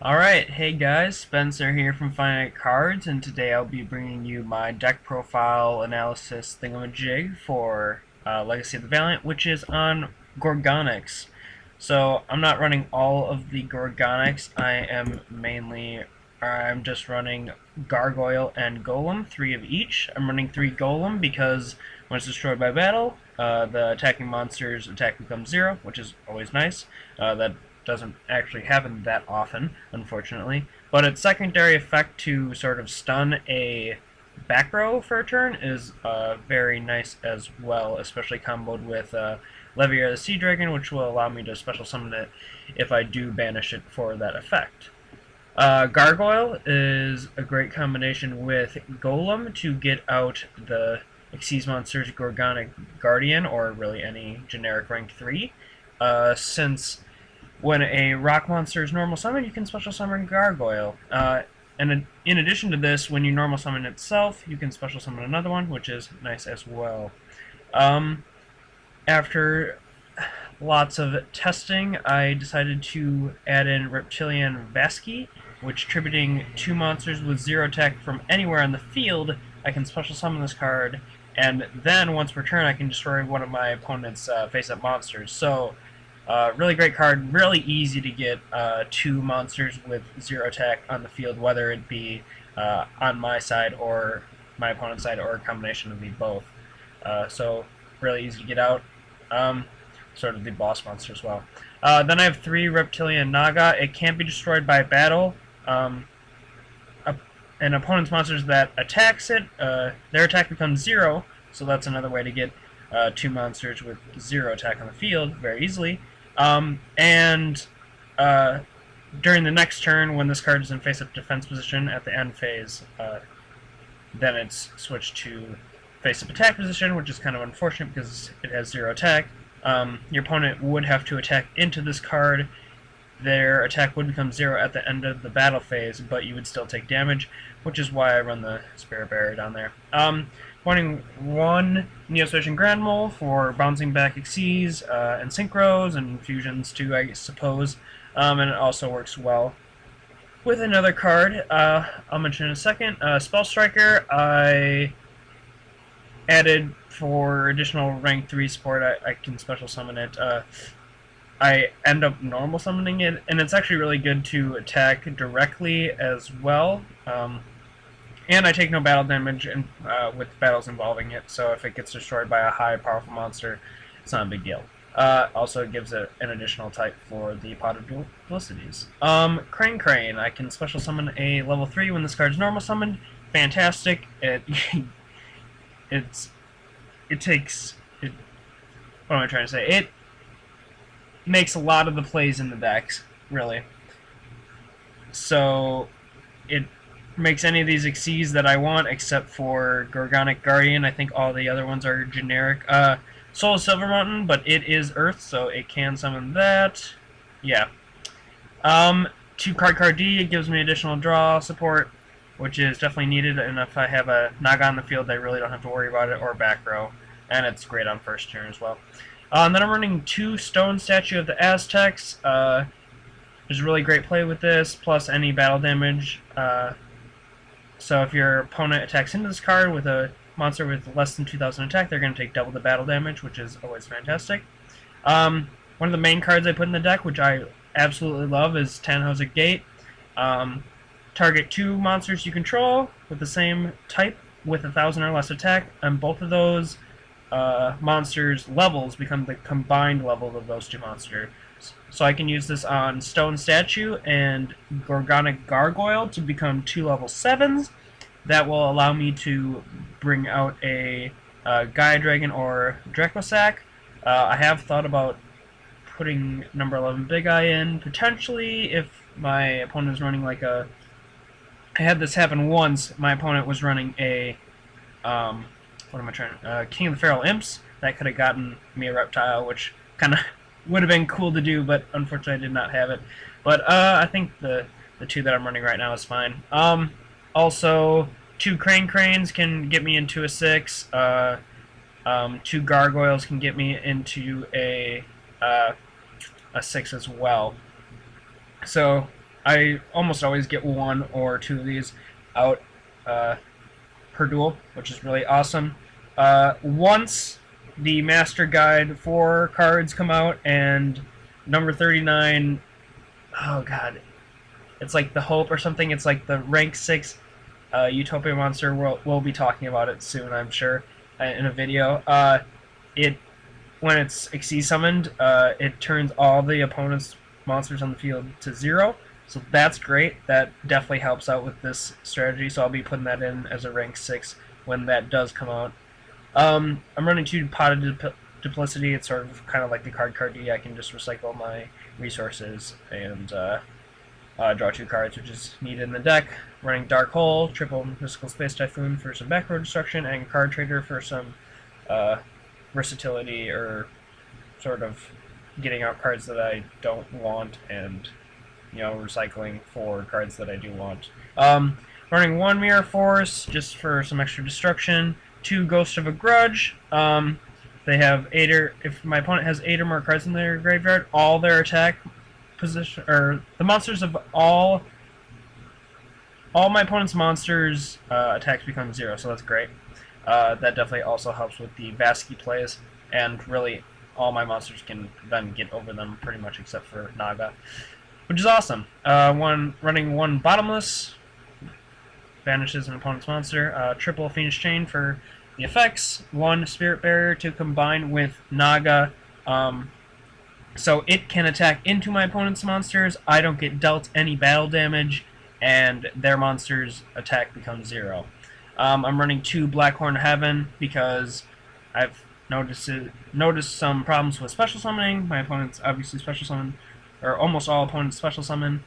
Alright, hey guys, Spencer here from FiniteCards, and today I'll be bringing you my deck profile analysis thingamajig for Legacy of the Valiant, which is on Gorgonics. So, I'm not running all of the Gorgonics, I'm just running Gargoyle and Golem, 3 of each. I'm running 3 Golem because when it's destroyed by battle, the attacking monster's attack becomes 0, which is always nice. That doesn't actually happen that often, unfortunately. But its secondary effect to sort of stun a back row for a turn is very nice as well, especially comboed with LVAL the Sea Dragon, which will allow me to special summon it if I do banish it for that effect. Gargoyle is a great combination with Golem to get out the Xyz monster's Gorgonic Guardian, or really any generic rank 3, since when a rock monster is normal summon, you can special summon Gargoyle. And in addition to this, when you normal summon itself, you can special summon another one, which is nice as well. After lots of testing, I decided to add in Reptilian Vasky, which tributing 2 monsters with 0 attack from anywhere on the field, I can special summon this card, and then once per turn I can destroy one of my opponent's face-up monsters. So, really great card, really easy to get 2 monsters with 0 attack on the field, whether it be on my side or my opponent's side, or a combination of the both. So really easy to get out, sort of the boss monster as well. Then I have 3 Reptilian Naga. It can't be destroyed by battle. An opponent's monsters that attacks it, their attack becomes 0, so that's another way to get 2 monsters with 0 attack on the field very easily. During the next turn, when this card is in face-up defense position at the end phase, then it's switched to face-up attack position, which is kind of unfortunate because it has 0 attack. Your opponent would have to attack into this card. Their attack would become 0 at the end of the battle phase, but you would still take damage, which is why I run the Spirit Barrier down there. Running 1 Neospacian Grand Mole for bouncing back Xyz and Synchros and fusions too, I suppose, and it also works well with another card I'll mention in a second. Spell Striker, I added for additional rank 3 support. I can special summon it. I end up normal summoning it, and it's actually really good to attack directly as well. And I take no battle damage with battles involving it, so if it gets destroyed by a high powerful monster, it's not a big deal. Also, it gives it an additional type for the Pot of Felicities. Crane, I can special summon a level 3 when this card is normal summoned. Fantastic. What am I trying to say? It makes a lot of the plays in the decks, really. So, it makes any of these Xyz that I want, except for Gorgonic Guardian. I think all the other ones are generic. Soul of Silver Mountain, but it is Earth, so it can summon that. Yeah. 2 card D, it gives me additional draw support, which is definitely needed, and if I have a Naga on the field, I really don't have to worry about it, or back row. And it's great on first turn as well. And then I'm running 2 Stone Statue of the Aztecs. There's a really great play with this, plus any battle damage. So if your opponent attacks into this card with a monster with less than 2,000 attack, they're going to take double the battle damage, which is always fantastic. One of the main cards I put in the deck, which I absolutely love, is Tannhauser Gate. Target 2 monsters you control with the same type with 1,000 or less attack, and both of those monsters' levels become the combined level of those 2 monsters. So I can use this on Stone Statue and Gorgonic Gargoyle to become 2 level 7s. That will allow me to bring out a Gaia Dragon or Dracosac. I have thought about putting number 11 Big Eye in, potentially, if my opponent is running like a... I had this happen once. My opponent was running a... King of the Feral Imps. That could have gotten me a Reptile, which kind of would have been cool to do, but unfortunately I did not have it. But I think the 2 that I'm running right now is fine. Also, 2 Cranes can get me into a 6. 2 Gargoyles can get me into a 6 as well. So I almost always get 1 or 2 of these out per duel, which is really awesome. Once the Master Guide 4 cards come out and number 39, oh god, it's like the Hope or something, it's like the rank 6 Utopia monster, we'll be talking about it soon, I'm sure, in a video. When it's Xyz summoned, it turns all the opponent's monsters on the field to 0, so that's great. That definitely helps out with this strategy, so I'll be putting that in as a rank 6 when that does come out. I'm running 2 Potted Duplicity. It's sort of kind of like the card D. I can just recycle my resources and draw 2 cards, which is needed in the deck. Running Dark Hole, triple Mystical Space Typhoon for some back row destruction, and Card Trader for some versatility, or sort of getting out cards that I don't want and, you know, recycling for cards that I do want. Running 1 Mirror Force just for some extra destruction. 2 Ghost of a Grudge. They have 8 or if my opponent has 8 or more cards in their graveyard, all their attack position, or the monsters of all my opponent's monsters attacks become 0, so that's great. That definitely also helps with the Vasky plays, and really all my monsters can then get over them pretty much except for Naga, which is awesome. Running 1 Bottomless, banishes an opponent's monster. Triple Phoenix Chain for the effects. 1 Spirit Barrier to combine with Naga, so it can attack into my opponent's monsters. I don't get dealt any battle damage, and their monsters' attack becomes 0. I'm running 2 Blackhorn Heaven because I've noticed some problems with special summoning. My opponents obviously special summon, or almost all opponents special summon,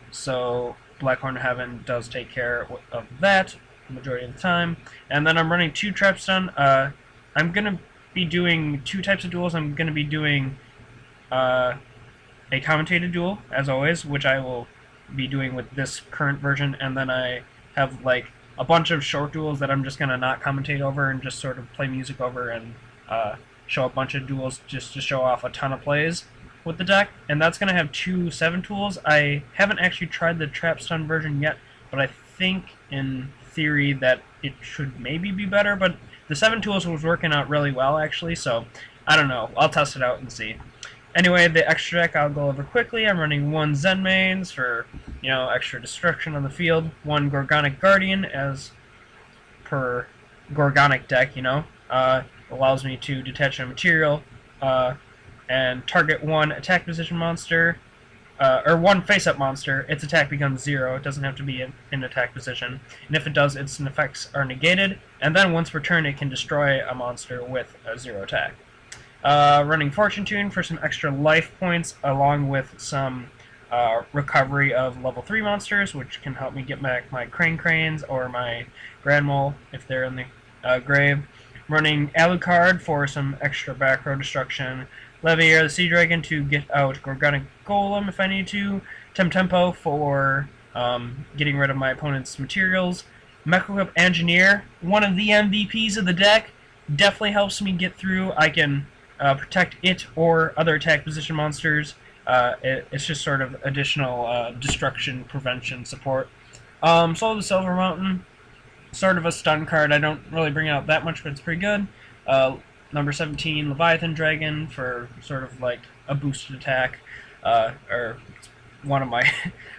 so Blackhorn Heaven does take care of that the majority of the time. And then I'm running 2 Trap Stun. I'm going to be doing 2 types of duels. I'm going to be doing a commentated duel, as always, which I will be doing with this current version, and then I have like a bunch of short duels that I'm just going to not commentate over and just sort of play music over and show a bunch of duels just to show off a ton of plays with the deck, and that's going to have 2 7 tools. I haven't actually tried the Trap Stun version yet, but I think in theory that it should maybe be better, but the 7 tools was working out really well actually, so I don't know. I'll test it out and see. Anyway, the extra deck I'll go over quickly. I'm running 1 Zen Mains for, you know, extra destruction on the field. 1 Gorgonic Guardian as per Gorgonic Deck, you know. Allows me to detach a material and target 1 attack position monster, or 1 face-up monster. Its attack becomes 0. It doesn't have to be in attack position. And if it does, its effects are negated. And then once per turn, it can destroy a monster with a 0 attack. Running Fortune Tune for some extra life points, along with some recovery of level 3 monsters, which can help me get back my Cranes or my Grand Mole if they're in the grave. Running Alucard for some extra back row destruction. LVAL the Sea Dragon to get out Gorgonic Golem if I need to. Tempo for getting rid of my opponent's materials. Mecha Engineer, one of the MVPs of the deck, definitely helps me get through. I can protect it or other attack position monsters. It's just sort of additional destruction prevention support. Soul of the Silver Mountain, sort of a stun card. I don't really bring it out that much, but it's pretty good. Number 17, Leviathan Dragon for sort of like a boosted attack, or one of my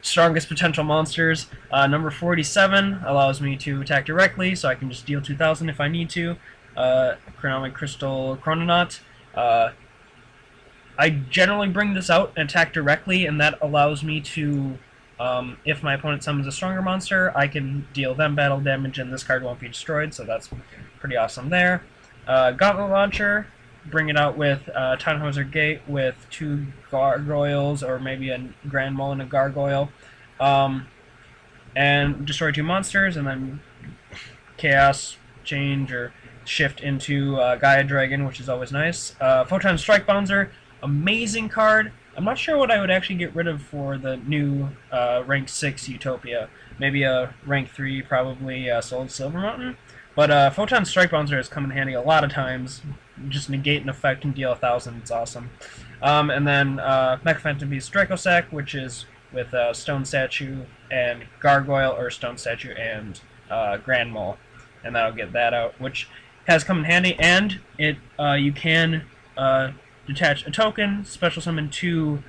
strongest potential monsters. Number 47 allows me to attack directly, so I can just deal 2,000 if I need to. Chronomic Crystal Chrononaut. I generally bring this out and attack directly, and that allows me to, if my opponent summons a stronger monster, I can deal them battle damage and this card won't be destroyed, so that's pretty awesome there. Gauntlet Launcher, bring it out with Tannhauser Gate with 2 gargoyles, or maybe a Grand Mole and a gargoyle, and destroy 2 monsters, and then Chaos change or shift into Gaia Dragon, which is always nice. Photon Strike Bouncer, amazing card. I'm not sure what I would actually get rid of for the new rank 6 Utopia. Maybe a rank 3, probably Soul of Silver Mountain. But Photon Strike Bouncer has come in handy a lot of times. Just negate an effect and deal 1,000. It's awesome. And then Mecha Phantom Beast Dracosac, which is with Stone Statue and Gargoyle, or Stone Statue and Grand Mole, and that'll get that out, which has come in handy. And it you can detach a token, special summon 2,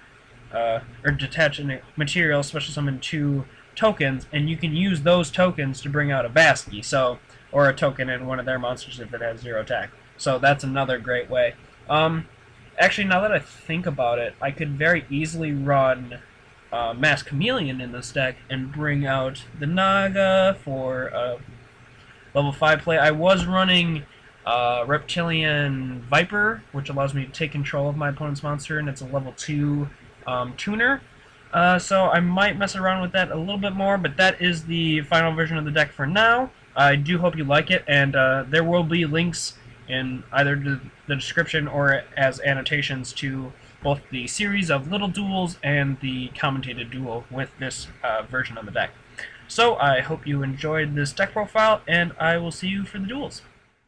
or detach a material, special summon 2 tokens, and you can use those tokens to bring out a Basky, so, or a token in one of their monsters if it has 0 attack. So that's another great way. Actually, now that I think about it, I could very easily run Mass Chameleon in this deck and bring out the Naga for level 5 play. I was running Reptilian Viper, which allows me to take control of my opponent's monster, and it's a level 2 tuner. So I might mess around with that a little bit more, but that is the final version of the deck for now. I do hope you like it, and there will be links in either the description or as annotations to both the series of little duels and the commentated duel with this version of the deck. So I hope you enjoyed this deck profile, and I will see you for the duels.